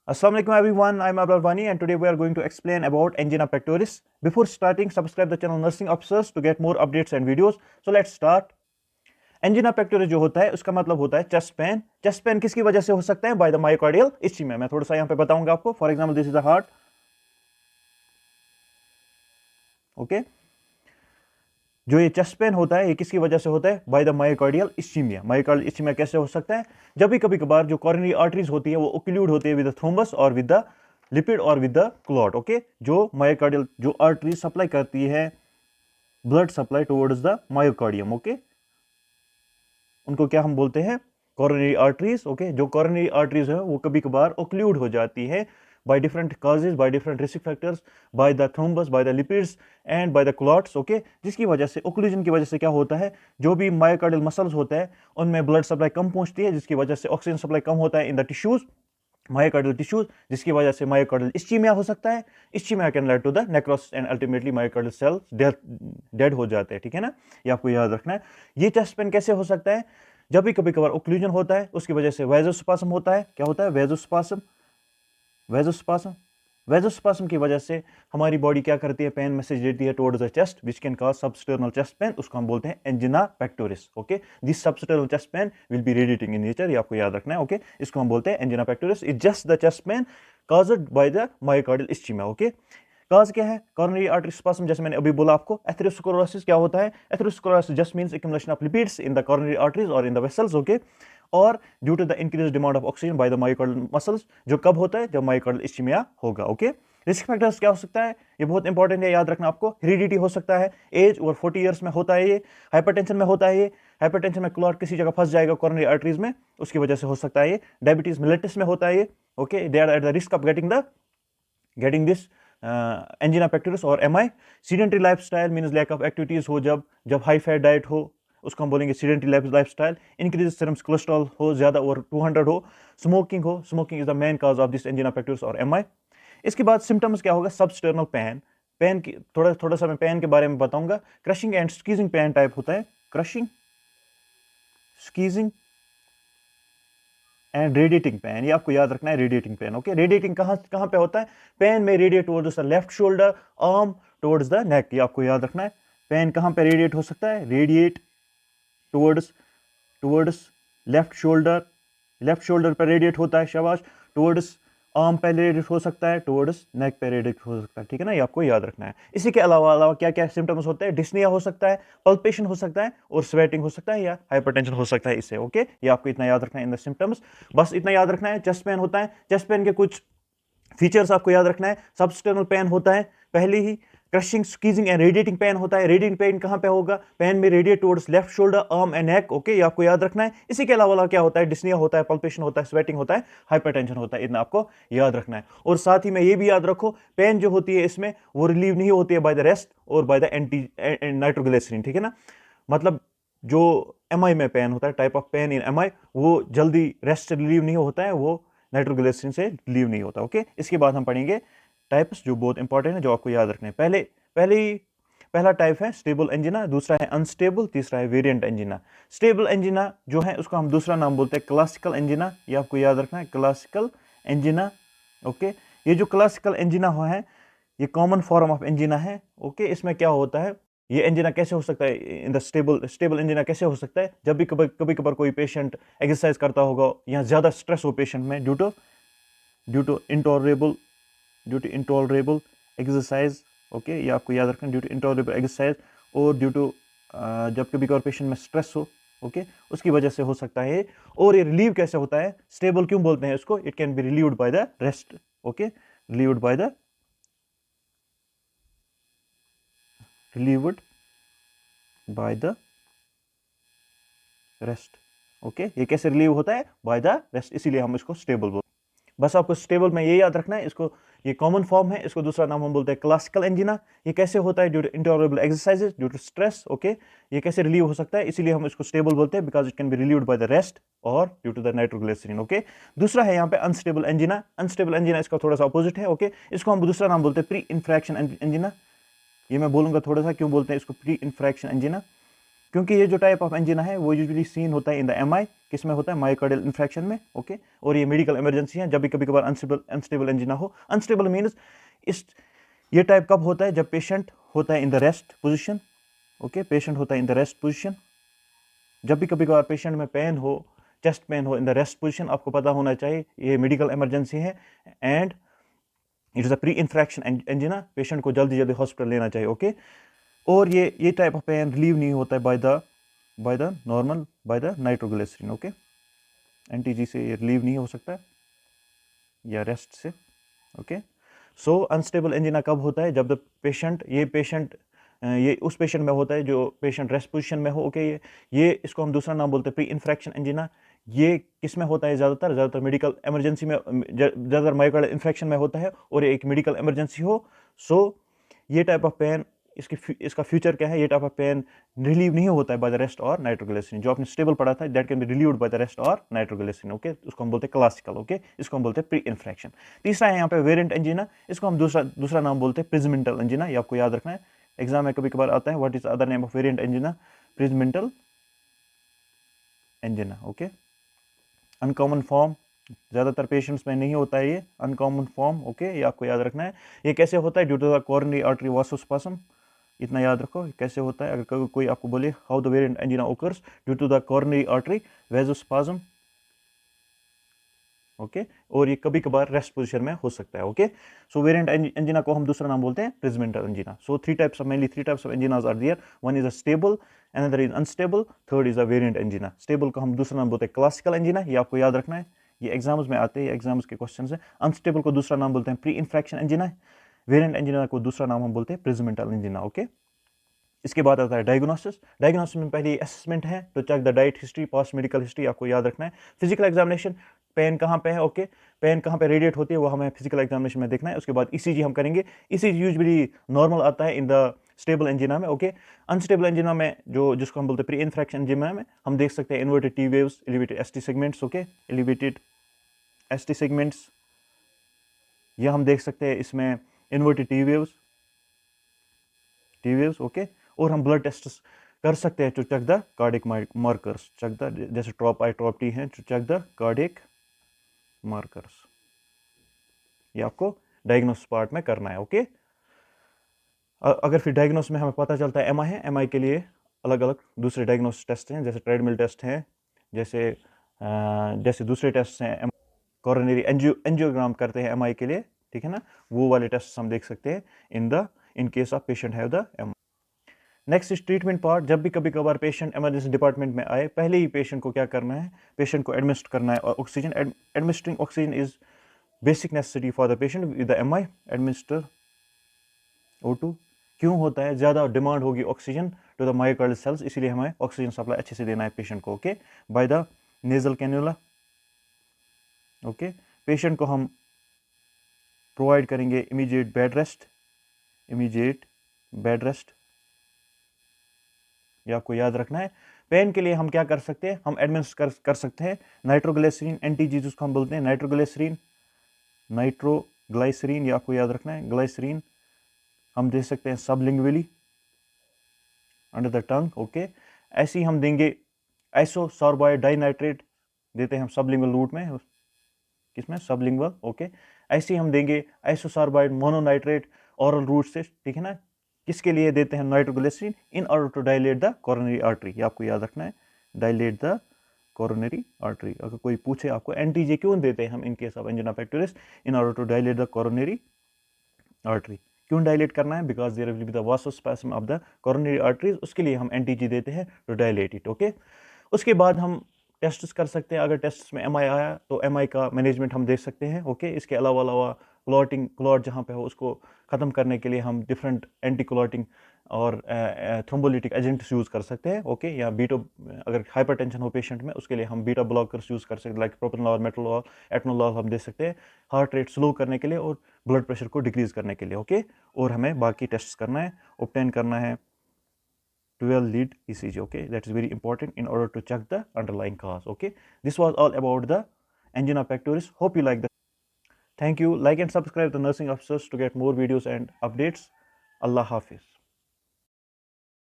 Assalamu alaikum everyone, I'm Abrar Vani and today we are going to explain about angina pectoris. Before starting, subscribe the channel Nursing Officers to get more updates and videos. So let's start. Angina pectoris जो होता है उसका मतलब होता है chest pain. Chest pain किसकी वजह से हो सकता है? Bye the myocardial ischaemia. मैं थोड़ा सा यहाँ पे बताऊंगा आपको. For example this is the heart. Okay, जो ये चेस्ट पेन होता है ये किसकी वजह से होता है? Bye the myocardial ischaemia. Myocardial ischaemia कैसे हो सकता है? जब भी कभी कभार जो कोरोनरी आर्टरीज होती है वो ओक्लूड होती है विद द थ्रोम्बस और विद द लिपिड और विद द क्लॉट. ओके, जो मायोकार्डियल जो आर्टरी सप्लाई करती है blood supply towards the myocardium. Okay, उनको क्या हम बोलते हैं? Coronary arteries. ओके, जो कोरोनरी आर्टरीज है वो कभी कभार ओक्लूड हो जाती है by different causes, by different risk factors, by the thrombus, by the lipids and by the clots. okay, जिसकी वजह से occlusion की वजह से क्या होता है? जो भी myocardial muscles होता है उनमें blood supply कम पहुंचती है जिसकी वजह से ऑक्सीजन सप्लाई कम होता है in the tissues, myocardial tissues, जिसकी वजह से myocardial ischemia हो सकता है. ischemia can lead to the necrosis and ultimately myocardial cells dead हो जाते हैं. ठीक है ना, ये आपको याद रखना है. ये चेस्ट पेन कैसे हो सकता है? जब भी कभी कभार occlusion होता है उसकी वजह से वेजोस्पासम होता है. क्या होता है? वेजोस्पासम. वेजोस्पासम की वजह से हमारी बॉडी क्या करती है? पेन मैसेज देती है towards the chest which can cause substernal chest pain. उसको हम बोलते हैं angina pectoris. Okay, this substernal chest pain will be radiating in nature. ये आपको याद रखना है. ओके, इसको हम बोलते हैं angina pectoris. It just the chest pain caused by the myocardial ischaemia. Okay, cause क्या है? Coronary artery spasm. जैसे मैंने अभी बोला आपको, एथेरोस्क्लेरोसिस क्या होता है? Atherosclerosis just means accumulation of lipids in the coronary arteries और इन द वेसल्स. ओके, और due to the increase demand of oxygen by the myocardial muscles, जो कब होता है? जब मायोकार्डियल इस्चीमिया होगा. ओके, रिस्क फैक्टर्स क्या हो सकता है? ये बहुत इंपॉर्टेंट है, याद रखना आपको. हेरिडिटी हो सकता है, एज और 40 ईयर्स में होता है ये. हाइपरटेंशन में होता है ये. हाइपरटेंशन में क्लॉट किसी जगह फंस जाएगा कोरोनरी आर्टरीज में, उसकी वजह से हो सकता है ये. डायबिटीज मिलेटस में होता है ये. Okay, they are at the risk of getting this angina pectoris और MI. Sedentary lifestyle means lack of activities हो, जब हाई फैट डाइट हो उसको हम बोलेंगे sedentary lifestyle. Increase serum cholesterol हो ज़्यादा और 200 हो. स्मोकिंग हो, smoking is the main cause of this angina pectoris और एमआई. इसके बाद सिम्टम्स क्या होगा? Substernal pen. पेन की थोड़ा सा मैं पेन के बारे में बताऊंगा. Crushing and squeezing pain type होता है. Crushing, squeezing and radiating pain. ये आपको याद रखना है, रेडिएटिंग पेन. ओके, रेडिएटिंग कहां पे होता है? पेन में radiate towards the left shoulder, arm, towards the neck. ये आपको याद रखना है. पेन कहां पे रेडिएट हो सकता है? रेडिएट टुवर्ड्स लेफ्ट शोल्डर पर रेडिएट होता है. शाबाश. टुवर्ड्स आर्म पे रेडिएट हो सकता है, टुवर्ड्स नेक पे रेडिएट हो सकता है. ठीक है ना, ये आपको याद रखना है. इसी के अलावा क्या क्या सिम्टम्स होते हैं? डिस्निया हो सकता है, पल्पेशन हो सकता है और स्वेटिंग हो सकता है या हाइपरटेंशन हो सकता है इससे. ओके, ये आपको इतना याद रखना है इन द सिम्टम्स. बस इतना याद रखना है. चेस्ट पेन होता है, चेस्ट पेन के कुछ फीचर्स आपको याद रखना है. सबस्टर्नल पेन होता है पहले ही. Crushing, squeezing and radiating pain होता है. रेडिएटिंग पेन कहां पे होगा? पेन में radiate towards left shoulder, arm and neck. Okay, ये आपको याद रखना है. इसी के अलावा क्या होता है? डिस्निया होता है, पल्पेशन होता है, स्वेटिंग होता है, हाइपरटेंशन होता है. इतना आपको याद रखना है. और साथ ही में ये भी याद रखो, पेन जो होती है इसमें वो रिलीव नहीं होती है बाय द रेस्ट और बाय द एंटी नाइट्रोग्लिसरीन. ठीक है ना, मतलब जो एमआई में पेन होता है, type of pain in MI, वो जल्दी रेस्ट से रिलीव नहीं होता है, वो नाइट्रोग्लिसरीन से रिलीव नहीं होता. ओके, इसके बाद हम पढ़ेंगे टाइप्स जो बहुत इंपॉर्टेंट है, जो आपको याद रखने हैं. पहला टाइप है स्टेबल एंजिना, दूसरा है अनस्टेबल, तीसरा है वेरिएंट एंजिना. स्टेबल एंजिना जो है उसको हम दूसरा नाम बोलते हैं क्लासिकल एंजिना. ये आपको याद रखना है, क्लासिकल एंजिना. ओके, ये जो क्लासिकल एंजिना है ये कॉमन फॉर्म ऑफ एंजिना है. ओके, इसमें क्या होता है? ये एंजिना कैसे हो सकता है? इन द स्टेबल एंजिना कैसे हो सकता है? जब भी कभी कभार कोई पेशेंट एक्सरसाइज करता होगा या ज़्यादा स्ट्रेस हो पेशेंट में due to intolerable exercise. Okay, ये आपको याद रखना, ड्यू टू इंटॉलरेबल एक्सरसाइज और ड्यू टू जब कभी कभार पेशेंट में स्ट्रेस हो. ओके, उसकी वजह से हो सकता है. और ये रिलीव कैसे होता है? स्टेबल क्यों बोलते हैं इसको? It can be relieved by the rest. Okay, relieved by the rest. Okay, ये कैसे रिलीव होता है? बाय द रेस्ट, इसीलिए हम इसको स्टेबल बोलते हैं. बस आपको स्टेबल में ये याद रखना है. इसको ये कॉमन फॉर्म है, इसको दूसरा नाम हम बोलते हैं क्लासिकल एंजिना. ये कैसे होता है? Due to intolerable exercises, due to stress. Okay, ये कैसे रिलीव हो सकता है? इसीलिए हम इसको स्टेबल बोलते हैं, because it can be relieved by the rest और due to the nitroglycerine. Okay, दूसरा है यहाँ पे अनस्टेबल एंजिना. अनस्टेबल एंजिना इसका थोड़ा सा अपोजिट है. ओके, इसको हम दूसरा नाम बोलते हैं प्री इन्फ्रैक्शन एंजिना. ये मैं बोलूंगा थोड़ा सा क्यों बोलते हैं इसको प्री इन्फ्रैक्शन एंजिना. क्योंकि ये जो टाइप ऑफ एंजिना है वो यूजुअली सीन होता है इन द एमआई, किस में होता है, मायोकार्डियल इन्फ्रैक्शन में, ओके। और ये मेडिकल इमरजेंसी है, जब भी कभी कभार अनस्टेबल एंजिना हो। अनस्टेबल मीन्स ये टाइप कब होता है, जब पेशेंट होता है in the rest position, okay, patient होता है इन द रेस्ट पोजिशन। जब भी कभी कभार पेशेंट में पेन हो, चेस्ट पेन हो इन द रेस्ट पोजिशन, आपको पता होना चाहिए ये मेडिकल इमरजेंसी है and it is a pre infarction angina, patient को जल्दी जल्दी हॉस्पिटल लेना चाहिए, ओके। और ये टाइप ऑफ पेन रिलीव नहीं होता है बाय द नाइट्रोग्लिसरीन, ओके। एंटीजी से ये रिलीव नहीं हो सकता या रेस्ट से, ओके। सो अनस्टेबल एंजिना कब होता है, जब द पेशेंट ये उस पेशेंट में होता है जो पेशेंट रेस्ट पोजीशन में हो, ओके। ये इसको हम दूसरा नाम बोलते हैं प्री इन्फ्रैक्शन एंजिना। ये किस में होता है, ज़्यादातर मेडिकल इमरजेंसी में, ज़्यादातर मायोकार्डियल इन्फेक्शन में होता है और एक मेडिकल इमरजेंसी हो। सो ये टाइप ऑफ पेन, इसका फ्यूचर क्या है, ये टाइप ऑफ पेन रिलीव नहीं होता है बाय द रेस्ट और नाइट्रोग्लिसरीन। जो आपने स्टेबल पढ़ा था that can be relieved by the rest और नाइट्रोग्लिसरीन, ओके। उसको हम बोलते हैं क्लासिकल, ओके। इसको हम बोलते हैं प्री इन्फ्रैक्शन। तीसरा है यहाँ पे वेरिएंट एंजिना, इसको हम दूसरा नाम बोलते हैं प्रिजमेंटल एंजिना। ये आपको याद रखना है, एग्जाम में कभी कभार आता है, what is other name of variant angina, Prinzmetal angina, okay. Uncommon form ज़्यादातर पेशेंट्स में नहीं होता है ये अनकॉमन फॉर्म, ओके। ये आपको याद रखना है। ये कैसे होता है, due to the coronary artery vasospasm, इतना याद रखो कैसे होता है। अगर कोई आपको बोले how the variant angina occurs due to the coronary artery vasospasm, okay. और ये कभी कभार रेस्ट पोजीशन में हो सकता है, ओके। सो वेरिएंट एंजिना को हम दूसरा नाम बोलते हैं Prinzmetal angina. So mainly three types of anginas are there, one is a stable, another is unstable, third is a variant angina. Stable को हम दूसरा नाम बोलते हैं क्लासिकल एंजिना, ये आपको याद रखना है, ये एग्जाम्स में आते हैं, एग्जाम्स के क्वेश्चन है। अनस्टेबल को दूसरा नाम बोलते हैं pre infarction angina, variant angina को दूसरा नाम हम बोलते हैं प्रिजमेंटल एंजिना, ओके। इसके बाद आता है डायग्नोसिस में पहले असेसमेंट है to check the diet history, past medical history, आपको याद रखना है। फिजिकल एग्जामिनेशन, पेन कहाँ पे है, ओके, पेन कहाँ पे रेडिएट होती है वो हमें फिजिकल एग्जामिनेशन में देखना है। उसके बाद ईसीजी हम करेंगे, ईसीजी यूजुअली नॉर्मल आता है इन द स्टेबल एंजिना में, ओके। अनस्टेबल एंजिना में जिसको हम बोलते हैं प्री इन्फ्रैक्शन एंजिना में, हम देख सकते हैं inverted T waves, elevated ST segments, okay, elevated ST segments, यह हम देख सकते हैं इसमें इन्वर्टेड टी वेव्स, ओके। और हम ब्लड टेस्ट कर सकते हैं to check the cardiac markers, check the, जैसे ट्रॉप आई ट्रॉप टी है, to check the cardiac markers. ये आपको डायग्नोसिस पार्ट में करना है, ओके। अगर फिर डायग्नोसिस में हमें पता चलता है एमआई है, एमआई के लिए अलग अलग दूसरे डायग्नोसिस टेस्ट हैं, जैसे ट्रेडमिल टेस्ट हैं, जैसे दूसरे टेस्ट हैं, कोरोनरी एंजियोग्राम करते हैं एमआई के लिए, ठीक है ना, वो वाले टेस्ट हम देख सकते हैं इन case of patient have the MI. Next is treatment part. जब भी कभी कभार पेशेंट इमरजेंसी डिपार्टमेंट में आए, पहले ही पेशेंट को क्या करना है, पेशेंट को एडमिनिस्टर करना है oxygen. Administering oxygen is basic necessity for the patient with the MI. Administer O2 क्यों होता है, ज़्यादा डिमांड होगी oxygen to the myocardial cells, इसीलिए हमें ऑक्सीजन सप्लाई अच्छे से देना है पेशेंट को, okay, by the nasal cannula, okay. Patient को हम प्रोवाइड करेंगे इमीडिएट बेड रेस्ट, ये आपको याद रखना है। पेन के लिए हम क्या कर सकते हैं, हम एडमिनिस्टर कर सकते हैं नाइट्रोग्लिसरीन, एंटीजी जिसको हम बोलते हैं नाइट्रोग्लिसरीन, ये आपको याद रखना है। ग्लाइसरीन हम दे सकते हैं sublingually under the tongue, okay. ऐसे ही हम देंगे आइसोसॉर्बाइड डाइनाइट्रेट, देते हैं हम सबलिंगुअल रूट में, किसमें, सबलिंगुअल, ओके। ऐसे ही हम देंगे आइसोसॉर्बाइड मोनोनाइट्रेट ऑरल रूट से, ठीक है ना। किसके लिए देते हैं nitroglycerin, in order to dilate the coronary artery, ये आपको याद रखना है, डायलेट द कोरोनरी आर्टरी। अगर कोई पूछे आपको एंटीजे क्यों देते हैं हम in case of angina pectoris, in order to dilate the coronary artery. क्यों डायलेट करना है, because there will be the vasospasm of the coronary arteries, उसके लिए हम एंटीजी देते हैं टू डायलेट इट, ओके। उसके बाद हम टेस्ट कर सकते हैं, अगर टेस्ट में एमआई आया तो एमआई का मैनेजमेंट हम देख सकते हैं, ओके। इसके अलावा क्लॉट जहाँ पे हो उसको ख़त्म करने के लिए हम डिफरेंट एंटी क्लॉटिंग और थ्रोम्बोलिटिक एजेंट्स यूज़ कर सकते हैं, ओके। या अगर हाइपरटेंशन हो पेशेंट में, उसके लिए हम बीटा ब्लॉकर्स यूज़ कर सकते हैं, लाइक प्रोप्रानोल, मेट्रोनोल, एटनोलॉल हम दे सकते हैं हार्ट रेट स्लो करने के लिए और ब्लड प्रेशर को डिक्रीज करने के लिए, ओके। और हमें बाकी टेस्ट करना है, ऑब्टेन करना है 12 lead ECG, okay. That is very important in order to check the underlying cause, okay. This was all about the angina pectoris. Hope you like that. Thank you. Like and subscribe to Nursing Officers to get more videos and updates. Allah Hafiz.